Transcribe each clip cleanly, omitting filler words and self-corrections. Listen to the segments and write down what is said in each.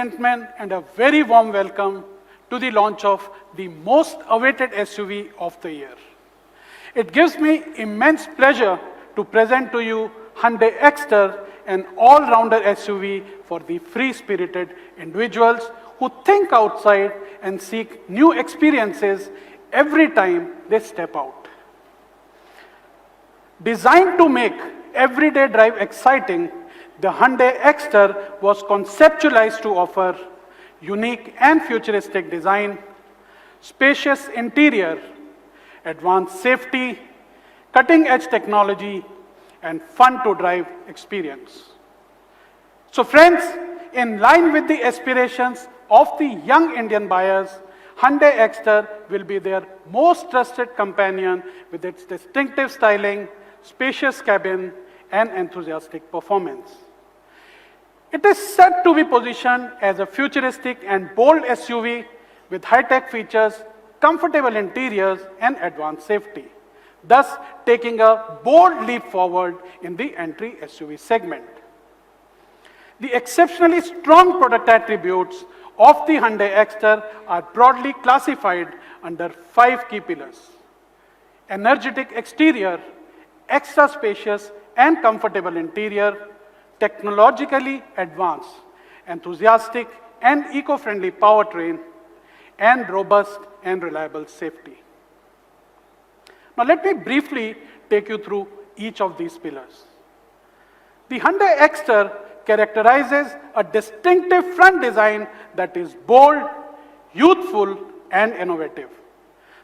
gentlemen, and a very warm welcome to the launch of the most awaited SUV of the year. It gives me immense pleasure to present to you Hyundai Exter, an all-rounder SUV for the free-spirited individuals who think outside and seek new experiences every time they step out. Designed to make everyday drive exciting, the Hyundai Exter was conceptualized to offer unique and futuristic design, spacious interior, advanced safety, cutting-edge technology, and fun-to-drive experience. So friends, in line with the aspirations of the young Indian buyers, Hyundai Exter will be their most trusted companion with its distinctive styling, spacious cabin, and enthusiastic performance. It is set to be positioned as a futuristic and bold SUV with high-tech features, comfortable interiors, and advanced safety, thus taking a bold leap forward in the entry SUV segment. The exceptionally strong product attributes of the Hyundai Exter are broadly classified under 5 key pillars: energetic exterior, extra spacious and comfortable interior, technologically advanced, enthusiastic and eco-friendly powertrain, and robust and reliable safety. Now let me briefly take you through each of these pillars. The Hyundai Exter characterizes a distinctive front design that is bold, youthful, and innovative.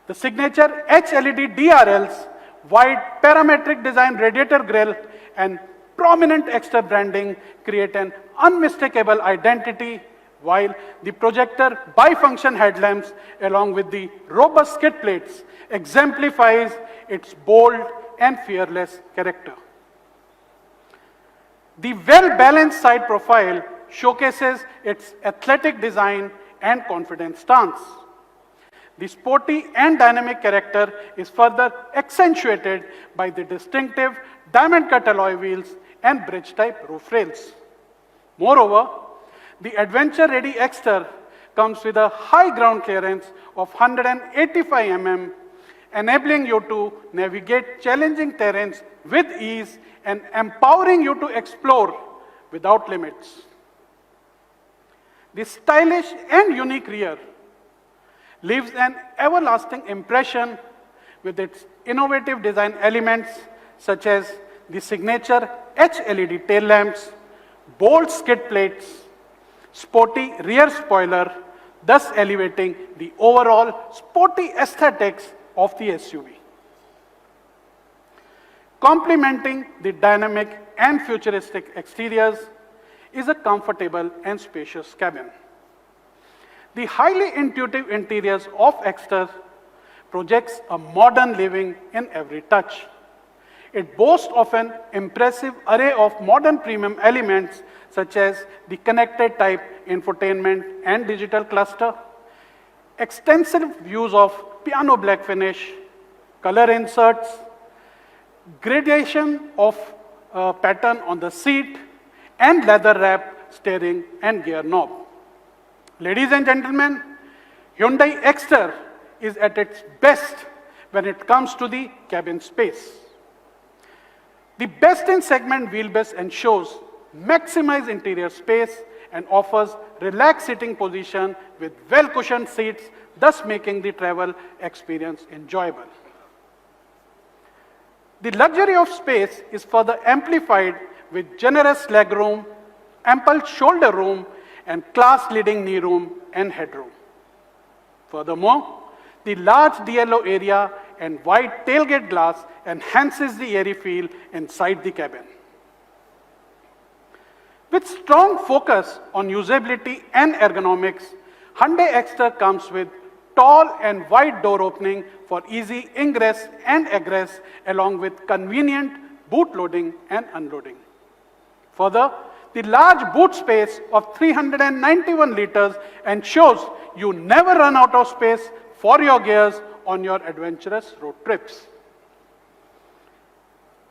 The signature HLED DRLs, wide parametric design radiator grille, and prominent Exter branding create an unmistakable identity, while the projector bifunction headlamps along with the robust skid plates exemplifies its bold and fearless character. The well-balanced side profile showcases its athletic design and confident stance. The sporty and dynamic character is further accentuated by the distinctive diamond-cut alloy wheels and bridge-type roof rails. Moreover, the adventure-ready Exter comes with a high ground clearance of 185 mm, enabling you to navigate challenging terrains with ease and empowering you to explore without limits. The stylish and unique rear leaves an everlasting impression with its innovative design elements such as the signature HLED tail lamps, bold skid plates, sporty rear spoiler, thus elevating the overall sporty aesthetics of the SUV. Complementing the dynamic and futuristic exteriors is a comfortable and spacious cabin. The highly intuitive interiors of Exter projects a modern living in every touch. It boasts of an impressive array of modern premium elements such as the connected type infotainment and digital cluster, extensive views of piano black finish, color inserts, gradation of pattern on the seat, and leather wrap steering and gear knob. Ladies and gentlemen, Hyundai Exter is at its best when it comes to the cabin space. The best-in-segment wheelbase ensures maximized interior space and offers relaxed sitting position with well-cushioned seats, thus making the travel experience enjoyable. The luxury of space is further amplified with generous legroom, ample shoulder room, and class-leading knee room and headroom. Furthermore, the large DLO area and wide tailgate glass enhances the airy feel inside the cabin. With strong focus on usability and ergonomics, Hyundai Exter comes with tall and wide door opening for easy ingress and egress, along with convenient boot loading and unloading. Further, the large boot space of 391 liters ensures you never run out of space for your gears on your adventurous road trips.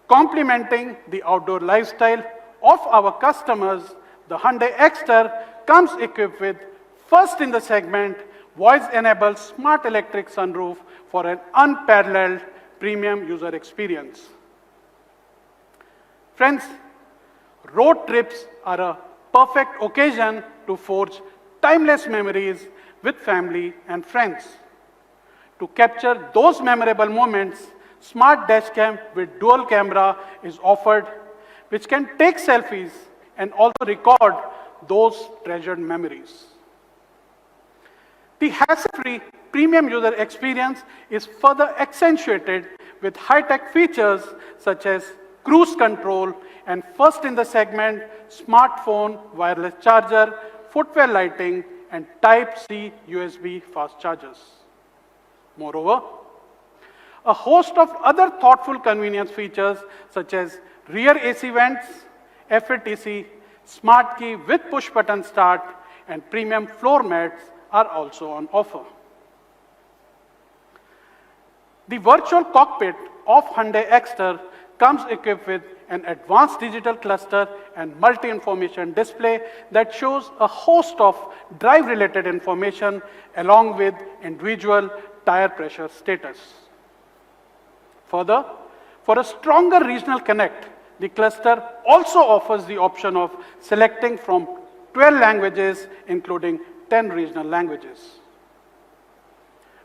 Complementing the outdoor lifestyle of our customers, the Hyundai Exter comes equipped with first in the segment voice-enabled smart electric sunroof for an unparalleled premium user experience. Friends, road trips are a perfect occasion to forge timeless memories with family and friends. To capture those memorable moments, smart dashcam with dual camera is offered, which can take selfies and also record those treasured memories. The hassle-free premium user experience is further accentuated with high-tech features such as cruise control and first in the segment smartphone wireless charger, footwell lighting, and Type-C USB fast chargers. Moreover, a host of other thoughtful convenience features such as rear AC vents, FATC, smart key with push button start, and premium floor mats are also on offer. The virtual cockpit of Hyundai Exter comes equipped with an advanced digital cluster and multi-information display that shows a host of drive-related information along with individual tire pressure status. Further, for a stronger regional connect, the cluster also offers the option of selecting from 12 languages, including 10 regional languages.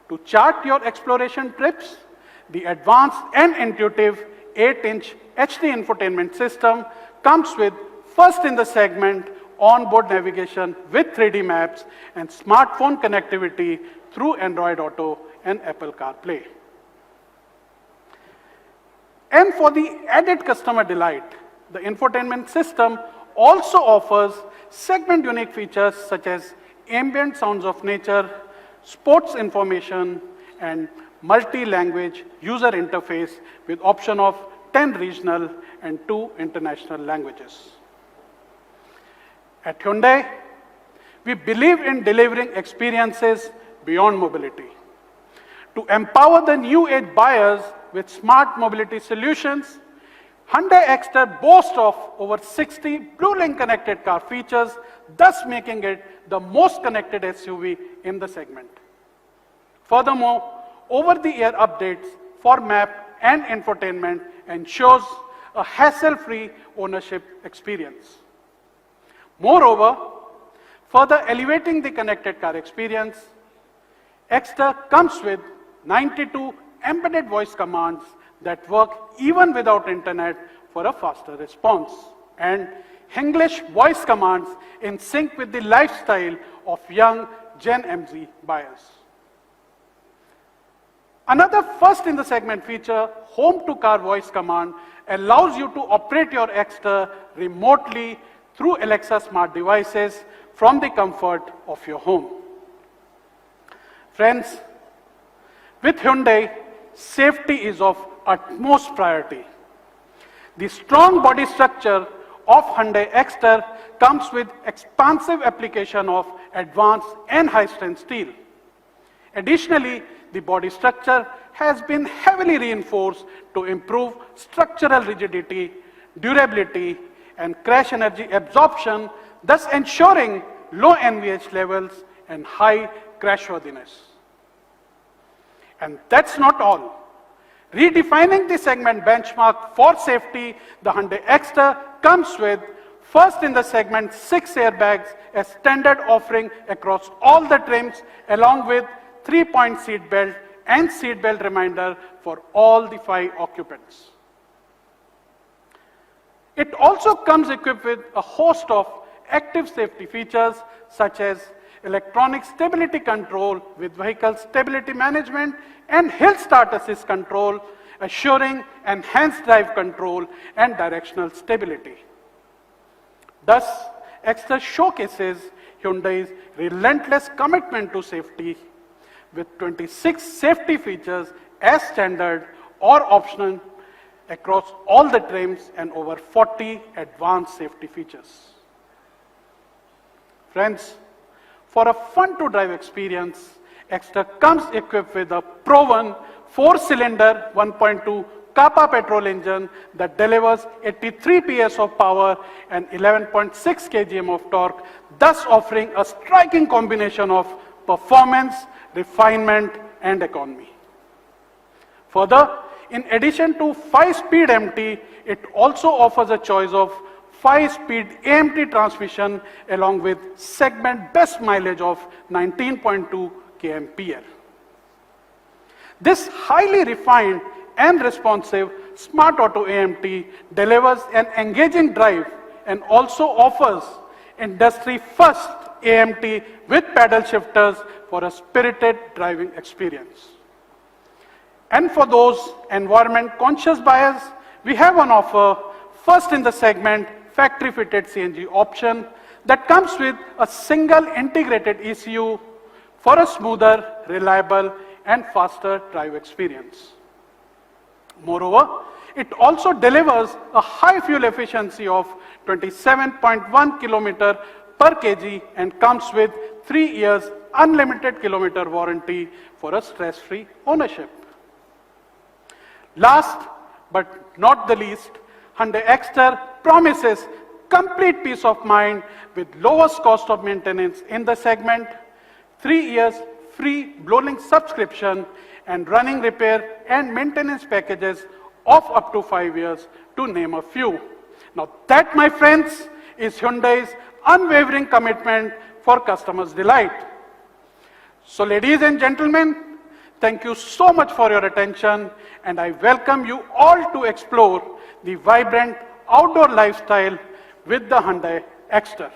To chart your exploration trips, the advanced and intuitive 8-inch HD infotainment system comes with first in the segment onboard navigation with 3D maps and smartphone connectivity through Android Auto and Apple CarPlay. And for the added customer delight, the infotainment system also offers segment-unique features such as ambient sounds of nature, sports information, and multi-language user interface with option of 10 regional and 2 international languages. At Hyundai, we believe in delivering experiences beyond mobility. To empower the new age buyers with smart mobility solutions, Hyundai Exter boasts of over 60 BlueLink connected car features, thus making it the most connected SUV in the segment. Furthermore, over-the-air updates for map and infotainment ensures a hassle-free ownership experience. Moreover, further elevating the connected car experience, Exter comes with 92 embedded voice commands that work even without internet for a faster response, and English voice commands in sync with the lifestyle of young Gen MZ buyers. Another first in the segment feature, home to car voice command, allows you to operate your Exter remotely through Alexa smart devices from the comfort of your home. Friends, with Hyundai, safety is of utmost priority. The strong body structure of Hyundai Exter comes with expansive application of advanced and high-strength steel. Additionally, the body structure has been heavily reinforced to improve structural rigidity, durability, and crash energy absorption, thus ensuring low NVH levels and high crashworthiness. And that's not all. Redefining the segment benchmark for safety, the Hyundai Exter comes with first in the segment 6 airbags as standard offering across all the trims, along with 3-point seat belt and seat belt reminder for all the 5 occupants. It also comes equipped with a host of active safety features such as electronic stability control with vehicle stability management and hill start assist control, assuring enhanced drive control and directional stability. Thus, Exter showcases Hyundai's relentless commitment to safety with 26 safety features as standard or optional across all the trims and over 40 advanced safety features. Friends, for a fun-to-drive experience, Exter comes equipped with a proven 4-cylinder 1.2 Kappa petrol engine that delivers 83 PS of power and 11.6 kgm of torque, thus offering a striking combination of performance, refinement, and economy. Further, in addition to 5-speed MT, it also offers a choice of 5-speed AMT transmission along with segment best mileage of 19.2 kmph. This highly refined and responsive Smart Auto AMT delivers an engaging drive and also offers industry-first AMT with paddle shifters for a spirited driving experience. And for those environment-conscious buyers, we have on offer, first in the segment, factory-fitted CNG option that comes with a single integrated ECU for a smoother, reliable, and faster drive experience. Moreover, it also delivers a high fuel efficiency of 27.1 km per kg and comes with 3 years unlimited kilometer warranty for a stress-free ownership. Last but not the least, Hyundai Exter promises complete peace of mind with lowest cost of maintenance in the segment, 3 years free BlueLink subscription, and running repair and maintenance packages of up to 5 years, to name a few. Now that, my friends, is Hyundai's unwavering commitment for customers' delight. So ladies and gentlemen, thank you so much for your attention, and I welcome you all to explore the vibrant outdoor lifestyle with the Hyundai Exter.